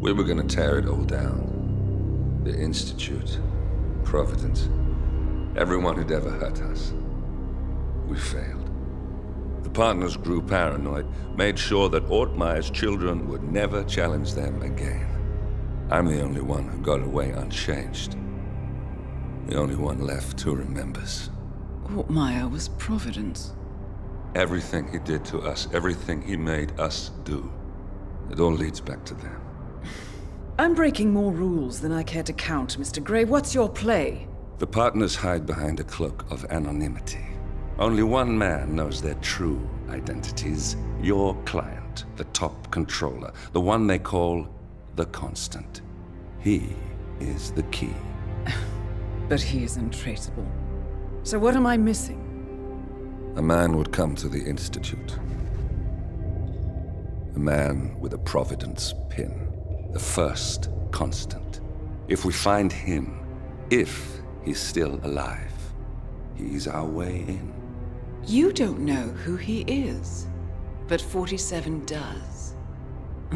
We were gonna tear it all down. The Institute, Providence, everyone who'd ever hurt us. We failed. The partners grew paranoid, made sure that Ortmeyer's children would never challenge them again. I'm the only one who got away unchanged. The only one left who remembers. Ortmeyer was Providence. Everything he did to us, everything he made us do, it all leads back to them. I'm breaking more rules than I care to count, Mr. Gray. What's your play? The partners hide behind a cloak of anonymity. Only one man knows their true identities. Your client, the top controller, the one they call the Constant. He is the key. But he is untraceable. So what am I missing? A man would come to the Institute. A man with a Providence pin. The first Constant. If we find him, if he's still alive, he's our way in. You don't know who he is, but 47 does.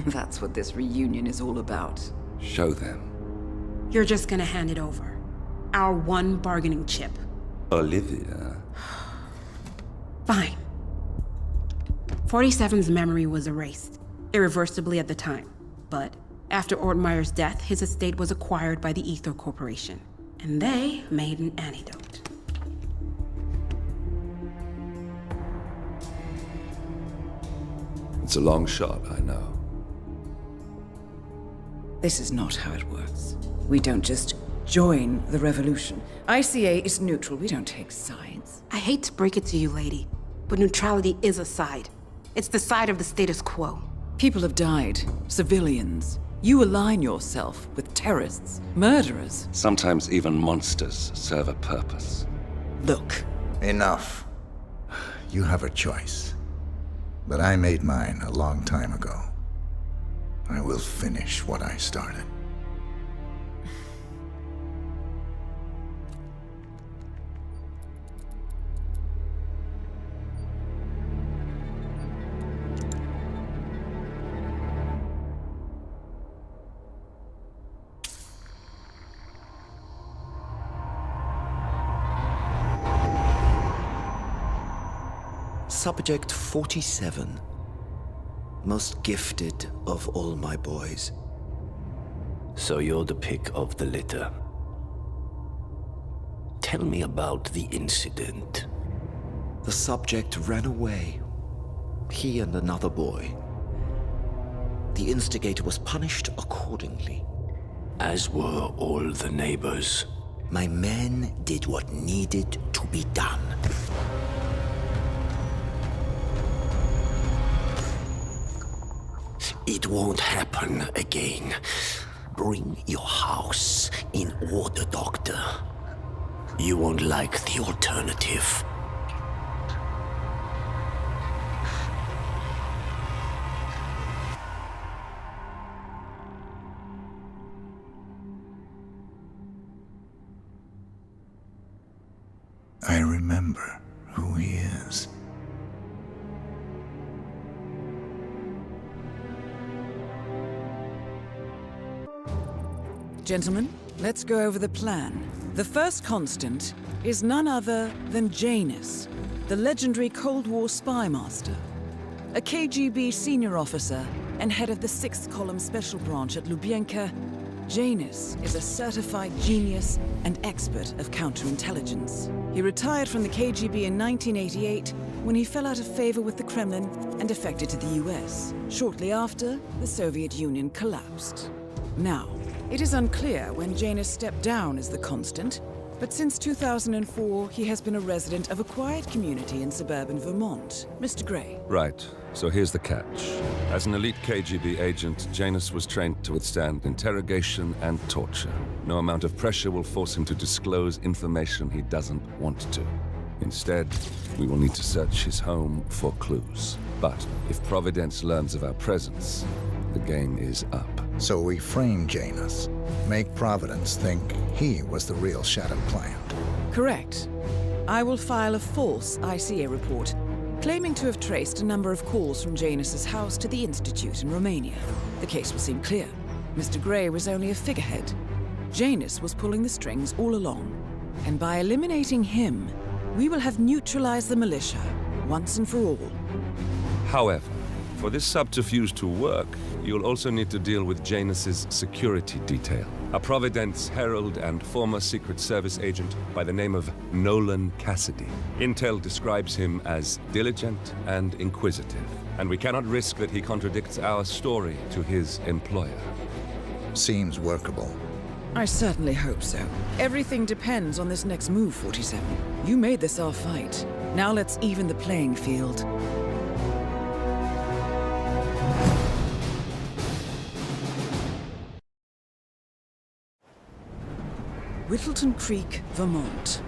That's what this reunion is all about. Show them. You're just gonna hand it over. Our one bargaining chip. Olivia. Fine. 47's memory was erased, irreversibly at the time. But after Ortmeyer's death, his estate was acquired by the Ether Corporation. And they made an antidote. It's a long shot, I know. This is not how it works. We don't just join the revolution. ICA is neutral. We don't take sides. I hate to break it to you, lady, but neutrality is a side. It's the side of the status quo. People have died. Civilians. You align yourself with terrorists, murderers. Sometimes even monsters serve a purpose. Look. Enough. You have a choice. But I made mine a long time ago. I will finish what I started. Subject 47. Most gifted of all my boys. So you're the pick of the litter. Tell me about the incident. The subject ran away. He and another boy. The instigator was punished accordingly. As were all the neighbors. My men did what needed to be done. It won't happen again. Bring your house in order, Doctor. You won't like the alternative. I remember who he is. Gentlemen, let's go over the plan. The first Constant is none other than Janus, the legendary Cold War spy master. A KGB senior officer and head of the 6th Column Special Branch at Lubyanka, Janus is a certified genius and expert of counterintelligence. He retired from the KGB in 1988 when he fell out of favor with the Kremlin and defected to the US. Shortly after, the Soviet Union collapsed. Now, it is unclear when Janus stepped down as the Constant, but since 2004, he has been a resident of a quiet community in suburban Vermont. Mr. Gray. Right, so here's the catch. As an elite KGB agent, Janus was trained to withstand interrogation and torture. No amount of pressure will force him to disclose information he doesn't want to. Instead, we will need to search his home for clues. But if Providence learns of our presence, the game is up. So we frame Janus, make Providence think he was the real shadow client. Correct. I will file a false ICA report, claiming to have traced a number of calls from Janus's house to the Institute in Romania. The case will seem clear. Mr. Gray was only a figurehead. Janus was pulling the strings all along. And by eliminating him, we will have neutralized the militia, once and for all. However, for this subterfuge to work, you'll also need to deal with Janus's security detail. A Providence herald and former Secret Service agent by the name of Nolan Cassidy. Intel describes him as diligent and inquisitive, and we cannot risk that he contradicts our story to his employer. Seems workable. I certainly hope so. Everything depends on this next move, 47. You made this our fight. Now let's even the playing field. Whittleton Creek, Vermont.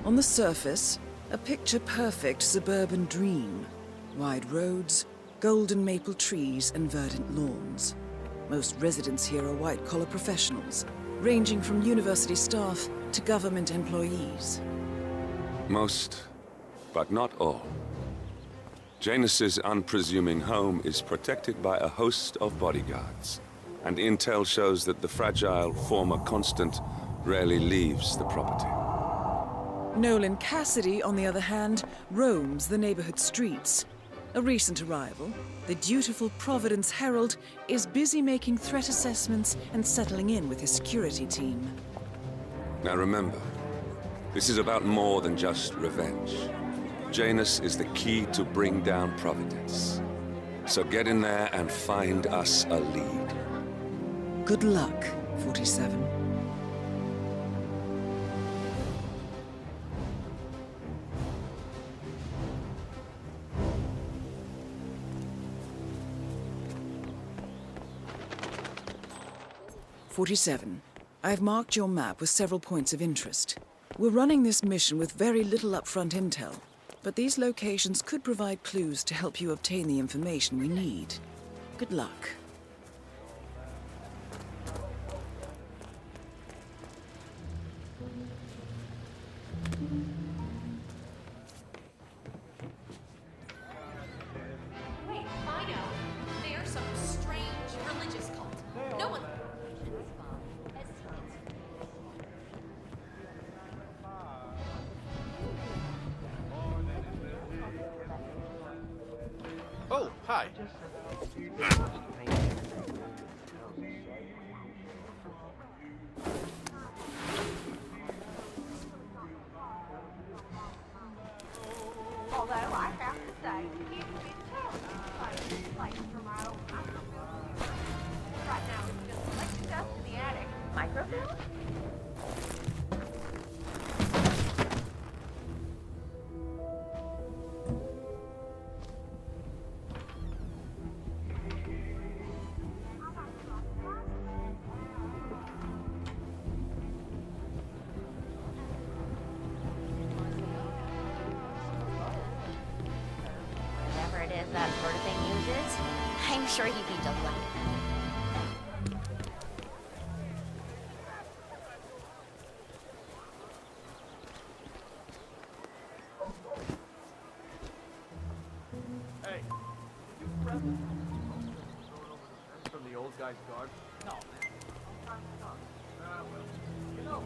On the surface, a picture-perfect suburban dream. Wide roads, golden maple trees, and verdant lawns. Most residents here are white-collar professionals, ranging from university staff to government employees. Most, but not all. Janus's unpresuming home is protected by a host of bodyguards, and intel shows that the fragile former Constant rarely leaves the property. Nolan Cassidy, on the other hand, roams the neighborhood streets. A recent arrival, the dutiful Providence Herald is busy making threat assessments and settling in with his security team. Now remember, this is about more than just revenge. Janus is the key to bring down Providence. So get in there and find us a lead. Good luck, 47. I've marked your map with several points of interest. We're running this mission with very little upfront intel, but these locations could provide clues to help you obtain the information we need. Good luck. Wait, I know. They are some strange religious cult. No one. Oh, hi. Although I have to say, you can tell like from our own microfilm. Right now, it's just electric dust in the attic. Microfilm? Whatever it is that sort of thing uses, I'm sure he'd be delighted. Hey, you present from the old guy's guard? No, man. Well, you know,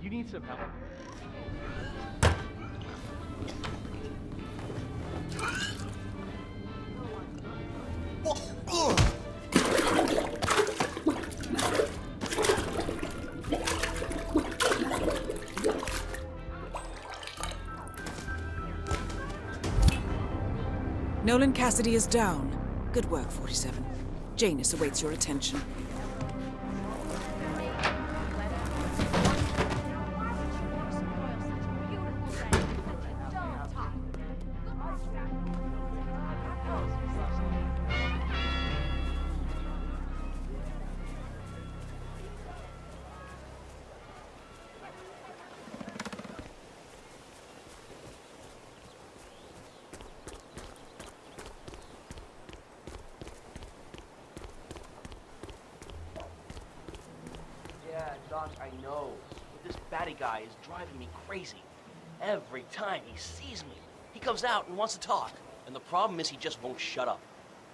you need some help? Nolan Cassidy is down. Good work, 47. Janus awaits your attention. Yeah, Doc, I know. But this batty guy is driving me crazy. Every time he sees me, he comes out and wants to talk. And the problem is he just won't shut up.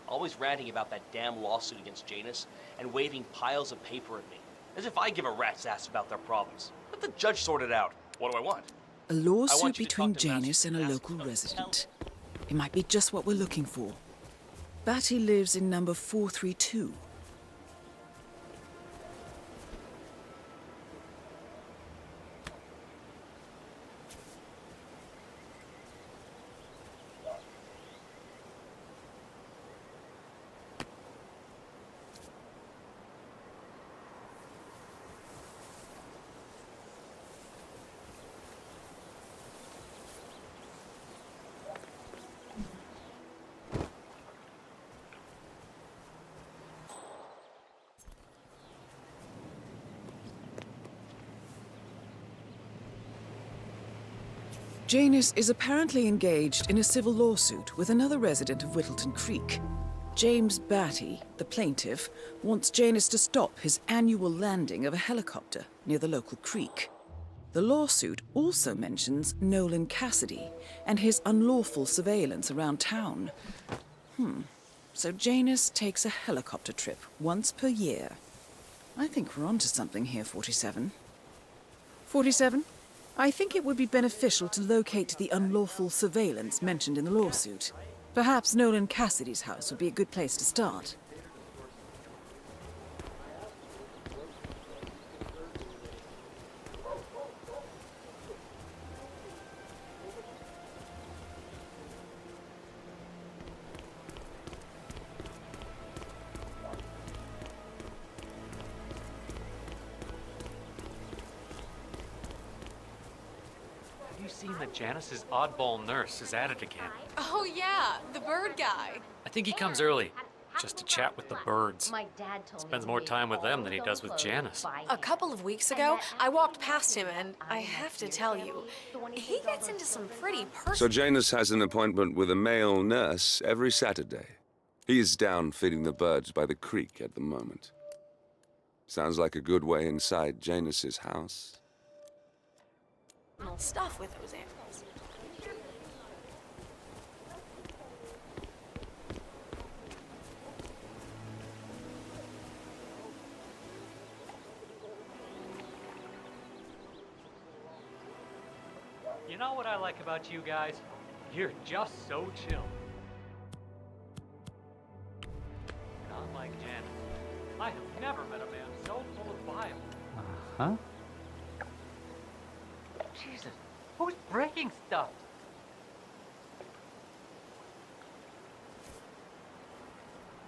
Always ranting about that damn lawsuit against Janus and waving piles of paper at me. As if I give a rat's ass about their problems. Let the judge sort it out. What do I want? A I lawsuit want you to between talk to Master Janus and a and ask local him to resident. It might be just what we're looking for. Batty lives in number 432. Janus is apparently engaged in a civil lawsuit with another resident of Whittleton Creek. James Batty, the plaintiff, wants Janus to stop his annual landing of a helicopter near the local creek. The lawsuit also mentions Nolan Cassidy and his unlawful surveillance around town. So Janus takes a helicopter trip once per year. I think we're onto something here, 47. 47? I think it would be beneficial to locate the unlawful surveillance mentioned in the lawsuit. Perhaps Nolan Cassidy's house would be a good place to start. Have you seen that Janice's oddball nurse is at it again? Oh yeah, the bird guy. I think he comes early, just to chat with the birds. My dad told Spends me more to time with leave them than he all does with those Janice. clothes by A him. couple of weeks ago, I walked past him and I have to tell you, he gets into some pretty So personal... Janus has an appointment with a male nurse every Saturday. He's down feeding the birds by the creek at the moment. Sounds like a good way inside Janus's house. stuff with those animals. You know what I like about you guys? You're just so chill. Not like Janet. I have never met a man so full of bile. Uh-huh. Jesus, who's breaking stuff?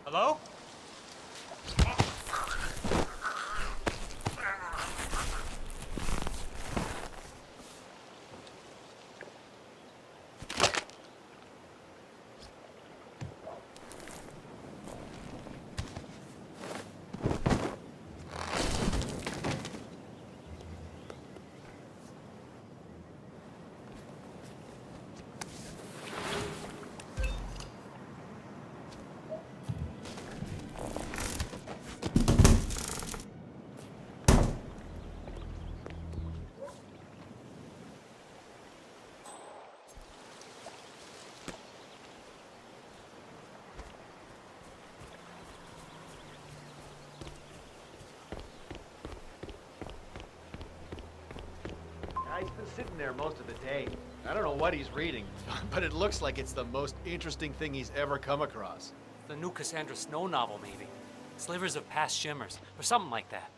Hello? Guy's been sitting there most of the day. I don't know what he's reading, but it looks like it's the most interesting thing he's ever come across. The new Cassandra Snow novel, maybe. Slivers of Past Shimmers, or something like that.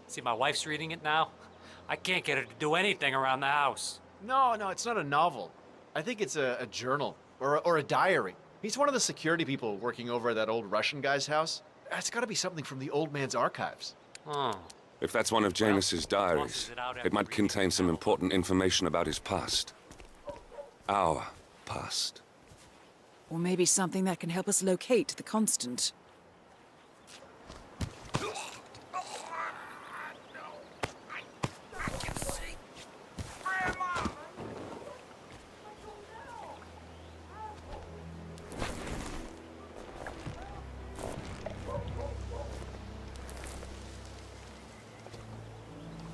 See, my wife's reading it now. I can't get her to do anything around the house. No, it's not a novel. I think it's a journal, or a diary. He's one of the security people working over at that old Russian guy's house. It's gotta be something from the old man's archives. Oh. If that's one of Janus's diaries, it might contain some important information about his past. Our past. Or maybe something that can help us locate the Constant.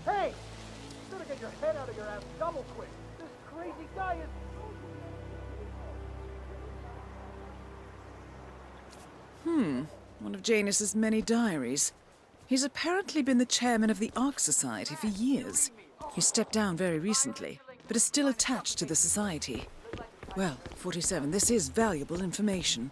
Hey! You better get your head out of your ass double quick. This crazy guy is... One of Janus's many diaries. He's apparently been the chairman of the Ark Society for years. He stepped down very recently, but is still attached to the society. Well, 47, this is valuable information.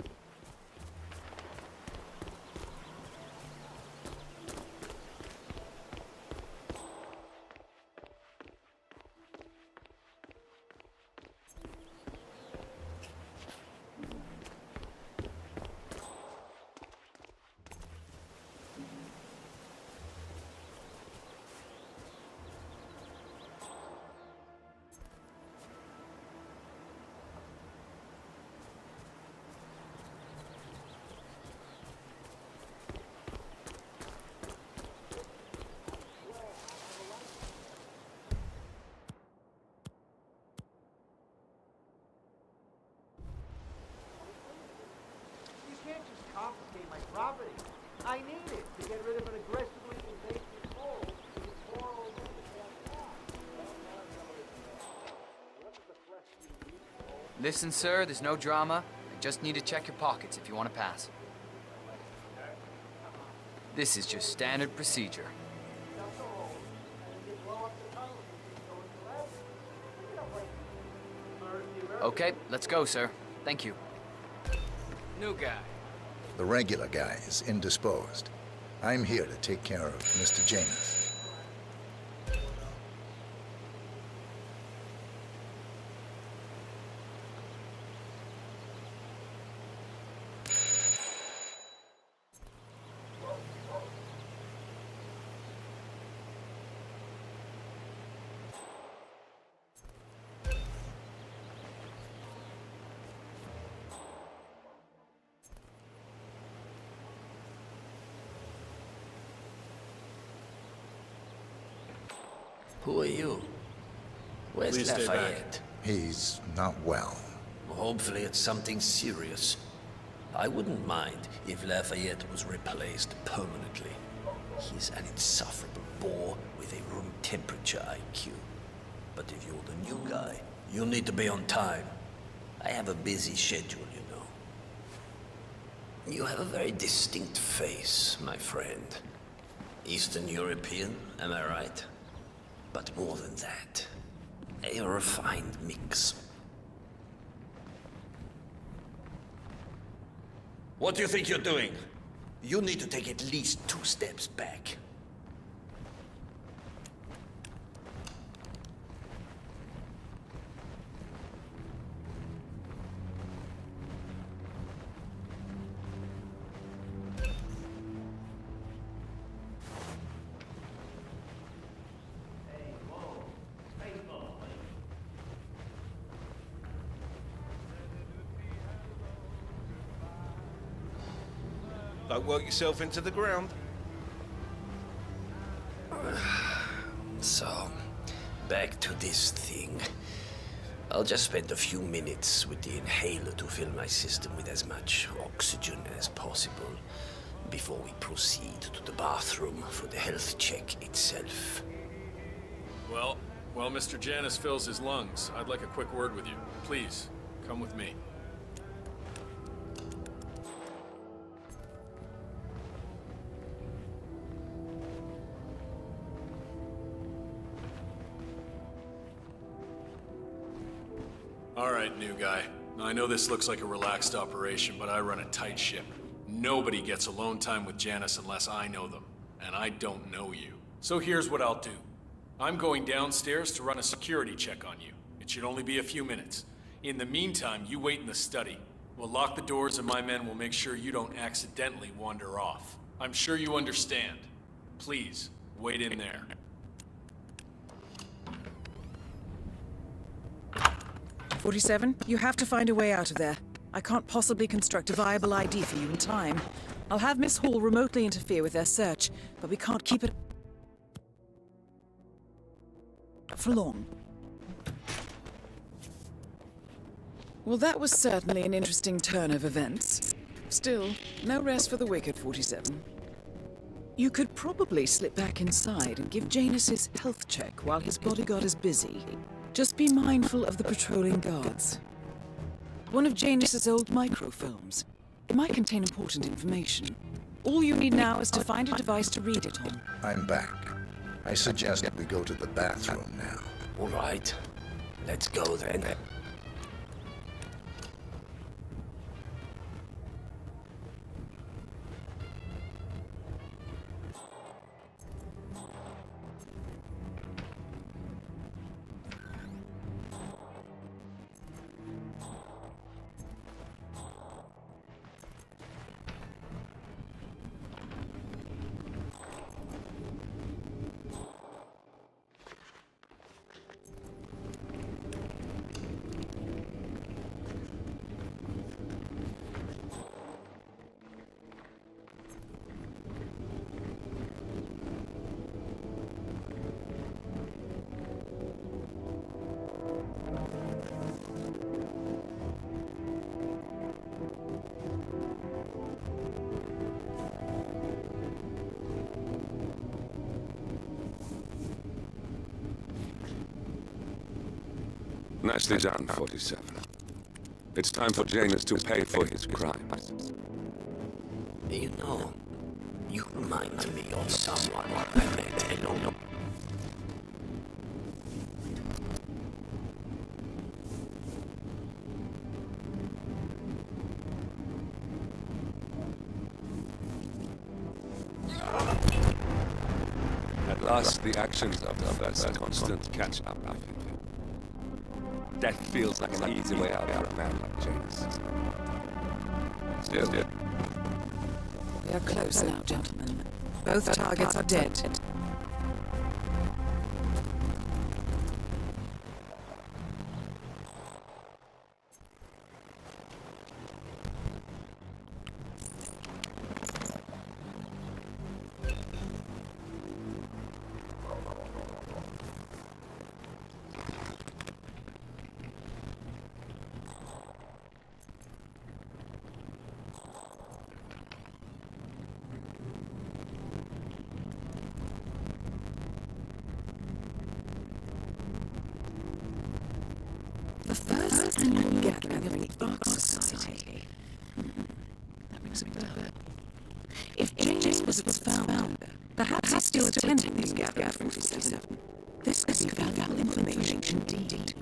You can't just confiscate my property. I need it to get rid of an aggressively invasive mole. Listen, sir, there's no drama. I just need to check your pockets if you want to pass. This is just standard procedure. Okay, let's go, sir. Thank you. New guy. The regular guy is indisposed. I'm here to take care of Mr. Janus. Who are you? Where's Please stay Lafayette? He's not well. Hopefully it's something serious. I wouldn't mind if Lafayette was replaced permanently. He's an insufferable bore with a room temperature IQ. But if you're the new guy, you'll need to be on time. I have a busy schedule, you know. You have a very distinct face, my friend. Eastern European, am I right? But more than that, a refined mix. What do you think you're doing? You need to take at least 2 steps back. Don't work yourself into the ground. So, back to this thing. I'll just spend a few minutes with the inhaler to fill my system with as much oxygen as possible before we proceed to the bathroom for the health check itself. Well, while Mr. Janus fills his lungs, I'd like a quick word with you. Please, come with me. All right, new guy. I know this looks like a relaxed operation, but I run a tight ship. Nobody gets alone time with Janice unless I know them, and I don't know you. So here's what I'll do. I'm going downstairs to run a security check on you. It should only be a few minutes. In the meantime, you wait in the study. We'll lock the doors and my men will make sure you don't accidentally wander off. I'm sure you understand. Please, wait in there. 47, you have to find a way out of there. I can't possibly construct a viable ID for you in time. I'll have Miss Hall remotely interfere with their search, but we can't keep it for long. Well, that was certainly an interesting turn of events. Still, no rest for the wicked, 47. You could probably slip back inside and give Janus his health check while his bodyguard is busy. Just be mindful of the patrolling guards. One of Janus's old microfilms. It might contain important information. All you need now is to find a device to read it on. I'm back. I suggest we go to the bathroom now. All right. Let's go then. Nicely done, 47. It's time for Janus to pay for his crimes. You know, you remind me of someone I met alone. At last, the actions of the first constant catch up. Death feels like an easy way out for a man like Janus. Still. We are close now, gentlemen. Both targets are dead. The first annual gathering of the Art Society. That rings a bell. If Janus was its founder, perhaps he still attended these gatherings. This could be valuable information indeed.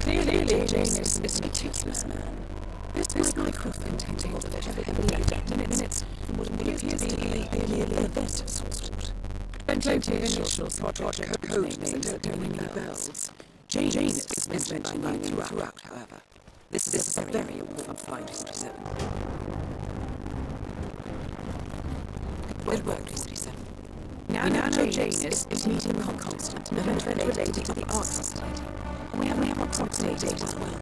Clearly, Janus is a meticulous man. This microphone contains heavily redacted minutes from what appears to be a yearly event of sort. Plenty of initials and project code names that don't ring any bells. Janus is mentioned throughout, however. This is a very important find, 47. Good work, 47. Now Janus is meeting with Constant, an event related to the Art Society. And we have approximate data as well.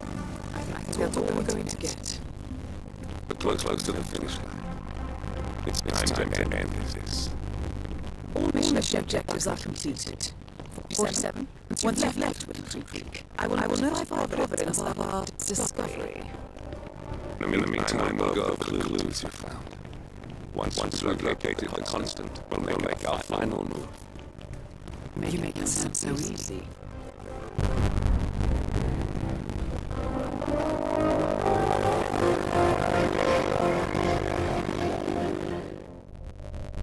I think that's all we're going to get. We're close to the finish line. It's time to end this. All mission objectives are completed. 47. Once you've left Whittington Creek, I will notify Providence of our discovery. In the meantime, we'll go over the clues you found. Once we've located the Constant, we'll make our final move. You make it sound so easy.